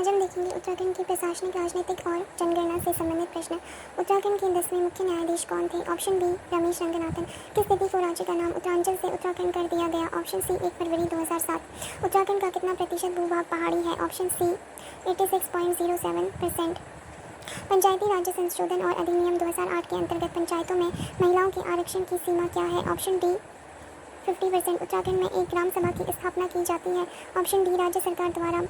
आज हम देखेंगे उत्तराखंड की प्रशासनिक, राजनीतिक और जनगणना से संबंधित प्रश्न। उत्तराखंड के 10वें मुख्य न्यायाधीश कौन थे? Option B Ramesh Ranganathan. किस तिथि को राज्य का नाम उत्तरांचल से उत्तराखंड कर दिया गया? ऑप्शन सी 1 फरवरी 2007। उत्तराखंड का कितना प्रतिशत भूभाग पहाड़ी है? ऑप्शन सी 86.07%। पंचायती राज्य संशोधन और अधिनियम 2008 के अंतर्गत पंचायतों में महिलाओं के आरक्षण की सीमा क्या है? Option D 50%। उत्तराखंड में एक ग्राम सभा की स्थापना की जाती है? ऑप्शन डी राज्य सरकार द्वारा।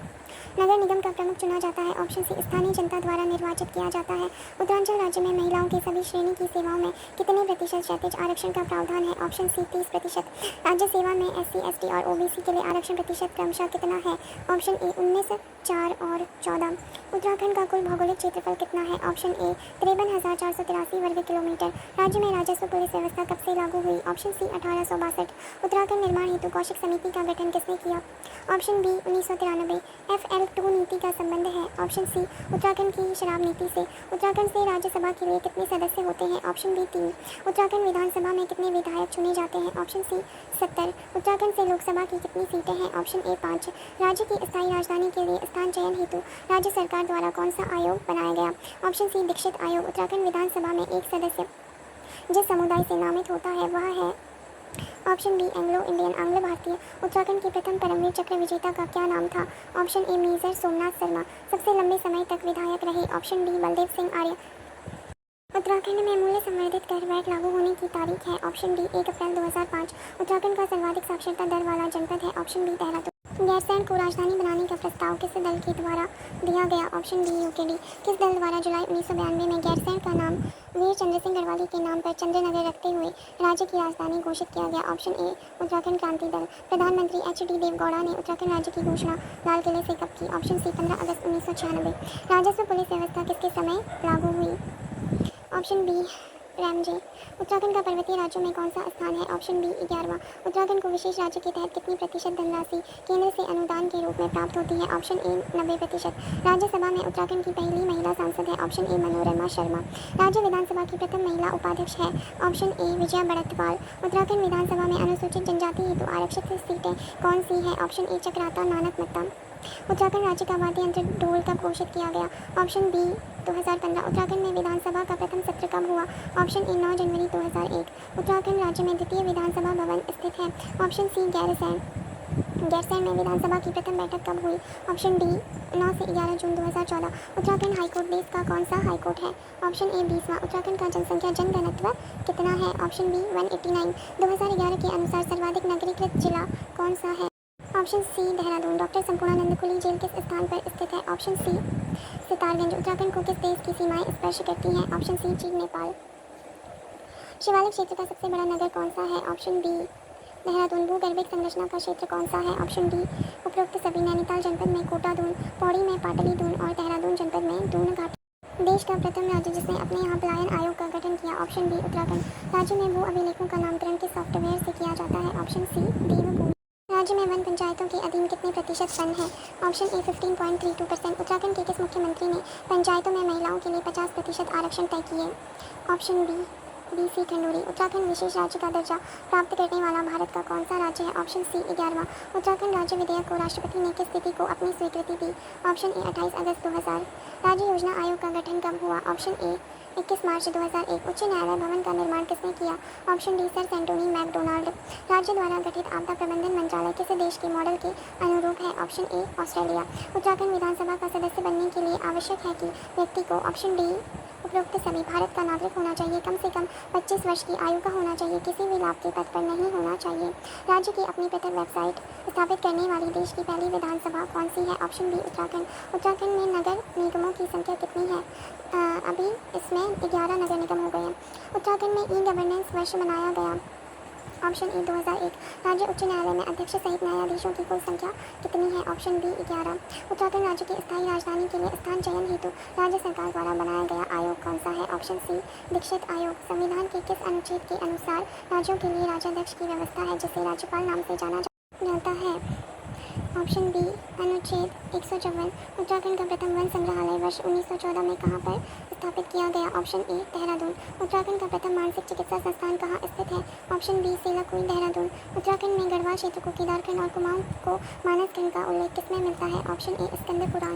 नगर निगम का प्रमुख चुना जाता है? ऑप्शन सी स्थानीय जनता द्वारा निर्वाचित किया जाता है? उत्तरांचल राज्य में महिलाओं की सभी श्रेणी की सेवाओं में कितने प्रतिशत क्षैतिज आरक्षण का प्रावधान है? Option C 30%। राज्य सेवा में SC, ST और OBC के लिए आरक्षण प्रतिशत क्रमशः कितना है? ऑप्शन ए 19, 4 और 14। उत्तराखंड का कुल भौगोलिक क्षेत्रफल कितना है? ऑप्शन ए 53,483 वर्ग किलोमीटर। राज्य में राजस्व पुलिस व्यवस्था कब से लागू हुई? Option C 1862। उत्तराखंड निर्माण हेतु कौशिक समिति का गठन किसने किया? Option B 1993। FL2 नीति का संबंध है? ऑप्शन सी उत्तराखंड की शराब नीति से। उत्तराखंड से राज्यसभा के लिए कितने सदस्य होते हैं? Option B 3। उत्तराखंड विधानसभा में कितने विधायक चुने जाते हैं? Option C 70। उत्तराखंड से लोकसभा की कितनी सीटें हैं? Option A 5। राज्य की स्थायी राजधानी के लिए स्थान चयन हेतु राज्य सरकार द्वारा कौन सा आयोग बनाया गया? ऑप्शन सी दीक्षित आयोग। उत्तराखंड विधानसभा में एक सदस्य जिस समुदाय से नामित होता है वह है? ऑप्शन बी एंग्लो इंडियन, आंग्ल भारतीय। उत्तराखंड के प्रथम परमवीर चक्र विजेता का क्या नाम था? Option A major Somnath Sharma. सबसे लंबे समय तक विधायक रहे? Option D Baldev Singh Arya. उत्तराखंड में मूल्य संवर्धित कर वैट लागू होने की तारीख है? ऑप्शन डी 1 अप्रैल 2005। उत्तराखंड का सर्वाधिक साक्षरता दर वाला जनपद है? Option B Dehradun. गैरसैंण को राजधानी बनाने का प्रस्ताव किस दल के द्वारा दिया गया? Option D UKD। किस दल द्वारा जुलाई 1992 में गैरसैंण का नाम वीर चंद्र सिंह गढ़वाली के नाम पर चंद्रनगर रखते हुए राज्य की राजधानी घोषित किया गया? Option A Uttarakhand Kranti Dal. प्रधानमंत्री HD देवगौड़ा ने उत्तराखंड राज्य की घोषणा लाल किले से कब की? ऑप्शन सी 15 अगस्त 1996। राजस्व पुलिस व्यवस्था किसके समय लागू हुई? Option B Ramsay. उत्तराखंड का पर्वतीय राज्यों में कौन सा स्थान है? Option B 11वां। उत्तराखंड को विशेष राज्य के तहत कितनी प्रतिशत धनराशि केंद्र से अनुदान के रूप में प्राप्त होती है? ऑप्शन ए 90%। राज्यसभा में उत्तराखंड की पहली महिला सांसद है? Option A Manorama Sharma. राज्य विधानसभा की प्रथम महिला उपाध्यक्ष है? Option A Vijaya Barthwal. उत्तराखंड विधानसभा में अनुसूचित जनजाति हेतु आरक्षित सीटें कौन सी है? Option A Chakrata, Nanak Matta. उत्तराखंड राज्य का वाद्य यंत्र ढोल कब घोषित किया गया? Option B 2015। उत्तराखंड में विधानसभा का प्रथम सत्र कब हुआ? ऑप्शन ए 9 जनवरी 2001। उत्तराखंड राज्य में द्वितीय विधानसभा भवन स्थित है? ऑप्शन सी गैरसैंण। गैरसैंण में विधानसभा की प्रथम बैठक कब हुई? ऑप्शन डी 9 से 11 जून 2014। उत्तराखंड हाईकोर्ट देश का कौन सा हाईकोर्ट है? ऑप्शन ए 20वां। उत्तराखंड का जनसंख्या जनघनत्व कितना है? Option B 189। 2011 के अनुसार सर्वाधिक नगरीकृत जिला कौन सा है? Option C Dehradun. Doctor Sampurnanand खुली जेल किस स्थान पर स्थित है? ऑप्शन सी सितारगंज। उत्तराखंड को किस देश की सीमाएं स्पर्श करती हैं? ऑप्शन सी चीन, नेपाल। शिवालिक क्षेत्र का सबसे बड़ा नगर कौन सा है? Option B Dehradun. भूगर्भिक संरचना का क्षेत्र कौन सा है? ऑप्शन डी उपरोक्त सभी। नैनीताल जनपद में कोटा दून, पौड़ी में पाटली दून और देहरादून जनपद में दून घाटी। देश का प्रथम राज्य जिसने अपने यहाँ पलायन आयोग का गठन किया? Option B Uttarakhand. राज्य में भू अभिलेखों का नामकरण किस सॉफ्टवेयर से किया जाता है? ऑप्शन सी देवभूमि। राज्य में वन पंचायतों के अधीन कितने प्रतिशत वन है? ऑप्शन ए 15.32%। उत्तराखंड के किस मुख्यमंत्री ने पंचायतों में महिलाओं के लिए 50% आरक्षण तय किए? Option B BC Khanduri. Uttarakhand विशेष राज्य का दर्जा प्राप्त करने वाला भारत का कौन सा राज्य है? ऑप्शन सी 11वां। उत्तराखंड राज्य विधेयक को राष्ट्रपति ने किस तिथि को अपनी स्वीकृति दी? ऑप्शन ए 28 अगस्त 2000। राज्य योजना आयोग का गठन कब हुआ? Option A 21 March 2001। उच्च न्यायालय भवन का निर्माण किसने किया? Option D sir Antony MacDonald. राज्य द्वारा गठित आपदा प्रबंधन मंत्रालय किस देश के मॉडल के अनुरूप है? Option A Australia. उत्तराखंड विधानसभा का सदस्य बनने के लिए आवश्यक है कि व्यक्ति को? ऑप्शन डी उपरोक्त सभी। भारत का नागरिक होना चाहिए, कम से कम 25 वर्ष की आयु का होना चाहिए, किसी भी लाभ के पद पर नहीं होना चाहिए। राज्य की अपनी पृथक वेबसाइट स्थापित करने वाली देश की पहली विधानसभा कौन सी है? Option B Uttarakhand. उत्तराखंड में नगर निगमों की संख्या कितनी है? अभी इसमें 11 नगर निगम हो गए हैं। उत्तराखंड में ई-गवर्नेंस वर्ष मनाया गया? Option A 2001। राज्य उच्च न्यायालय में अध्यक्ष सहित न्यायाधीशों की कुल संख्या कितनी है? Option B 11। उत्तराखंड राज्य की स्थायी राजधानी के लिए स्थान चयन हेतु राज्य सरकार द्वारा बनाया गया आयोग कौन सा है? ऑप्शन सी दीक्षित आयोग। संविधान के किस अनुच्छेद के अनुसार राज्यों के लिए राज्याध्यक्ष की व्यवस्था है जिसे राज्यपाल नाम से जाना जाता है? ऑप्शन बी अनुच्छेद 154। उत्तराखंड का प्रथम वन संग्रहालय वर्ष 1914 में कहाँ पर स्थापित किया गया? Option A Dehradun. उत्तराखंड का प्रथम मानसिक चिकित्सा संस्थान कहाँ स्थित है? Option B Selaqui, Dehradun. उत्तराखंड में गढ़वाल क्षेत्र को केदारखंड और कुमाऊं को मानस खंड का उल्लेख किसमें मिलता है? Option A Skanda Purana.